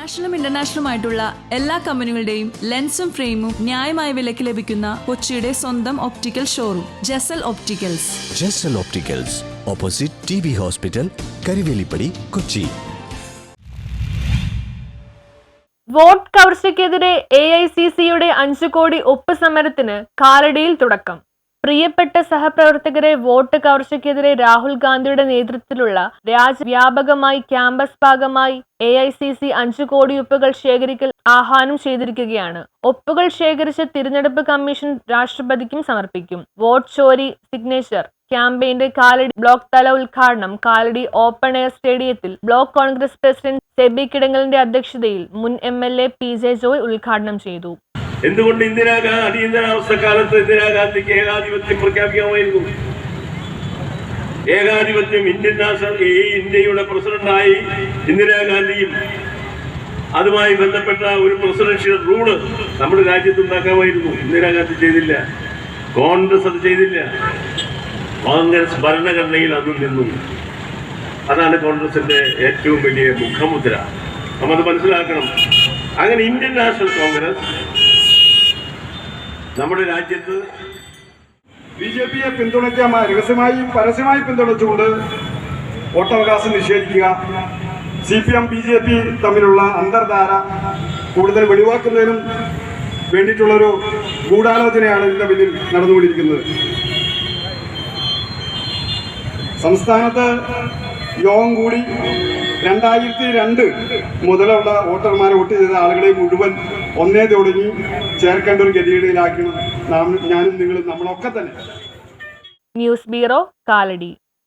നാഷണലും ഇന്റർനാഷണലുമായിട്ടുള്ള എല്ലാ കമ്പനികളുടെയും ലെൻസും ഫ്രെയിമും ന്യായമായ വിലയ്ക്ക് ലഭിക്കുന്ന കൊച്ചിയുടെ സ്വന്തം optical showroom Jasal opticals. Jasal opticals, opposite TB hospital, Karivelippady, Kochi. Vote കവർച്ചയ്ക്കെതിരെ AICCയുടെ 5 കോടി ഒപ്പ് സമരത്തിന് കാലടിയിൽ തുടക്കം. പ്രിയപ്പെട്ട സഹപ്രവർത്തകരെ വോട്ട് കവർച്ചയ്ക്കെതിരെ രാഹുൽ ഗാന്ധിയുടെ നേതൃത്വത്തിലുള്ള രാജ്യവ്യാപകമായി ക്യാമ്പസ് ഭാഗമായി AICC 5 കോടി ഒപ്പുകൾ ശേഖരിക്കൽ ആഹ്വാനം ചെയ്തിരിക്കുകയാണ്. ഒപ്പുകൾ ശേഖരിച്ച് തിരഞ്ഞെടുപ്പ് കമ്മീഷൻ രാഷ്ട്രപതിക്കും സമർപ്പിക്കും. വോട്ട് ചോരി സിഗ്നേച്ചർ ക്യാമ്പയിന്റെ കാലടി ബ്ലോക്ക് തല ഉദ്ഘാടനം കാലടി ഓപ്പൺ എയർ സ്റ്റേഡിയത്തിൽ ബ്ലോക്ക് കോൺഗ്രസ് പ്രസിഡന്റ് സെബി കിടങ്ങലിന്റെ അധ്യക്ഷതയിൽ മുൻ MLA PJ ജോയ് ഉദ്ഘാടനം ചെയ്തു. എന്തുകൊണ്ട് അടിയന്തരാവസ്ഥക്കാലത്ത് ഇന്ദിരാഗാന്ധിക്ക് ഏകാധിപത്യം പ്രഖ്യാപിക്കാമായിരുന്നു? ഏകാധിപത്യം ഇന്ത്യയുടെ പ്രസിഡന്റായി ഇന്ദിരാഗാന്ധിയും അതുമായി ബന്ധപ്പെട്ട ഒരു പ്രസിഡൻഷ്യൽ റൂള് നമ്മുടെ രാജ്യത്ത് ഉണ്ടാക്കാമായിരുന്നു. ഇന്ദിരാഗാന്ധി ചെയ്തില്ല, കോൺഗ്രസ് അത് ചെയ്തില്ല. കോൺഗ്രസ് ഭരണഘടനയിൽ അത് നിന്നു. അതാണ് കോൺഗ്രസിന്റെ ഏറ്റവും വലിയ മുഖമുദ്ര. നമ്മത് മനസ്സിലാക്കണം. അങ്ങനെ ഇന്ത്യൻ നാഷണൽ കോൺഗ്രസ് നമ്മുടെ രാജ്യത്ത് BJPയെ പിന്തുണയ്ക്കാൻ രഹസ്യമായും പരസ്യമായി പിന്തുണച്ചുകൊണ്ട് വോട്ടവകാശം നിഷേധിക്കുക, CPM BJP തമ്മിലുള്ള അന്തർധാര കൂടുതൽ വെളിവാക്കുന്നതിനും വേണ്ടിയിട്ടുള്ളൊരു ഗൂഢാലോചനയാണ് ഇതിന്റെ പിന്നിൽ നടന്നുകൊണ്ടിരിക്കുന്നത്. സംസ്ഥാനത്ത് യോഗം കൂടി 2002 മുതലുള്ള വോട്ടർമാരെ വോട്ട് ചെയ്ത ആളുകളെ മുഴുവൻ ഒന്നേ തുടങ്ങി ചേർക്കേണ്ട ഒരു ഗതികേടിലാക്കണം ഞാനും നിങ്ങളും നമ്മളൊക്കെ തന്നെ. News bureau, Kalady.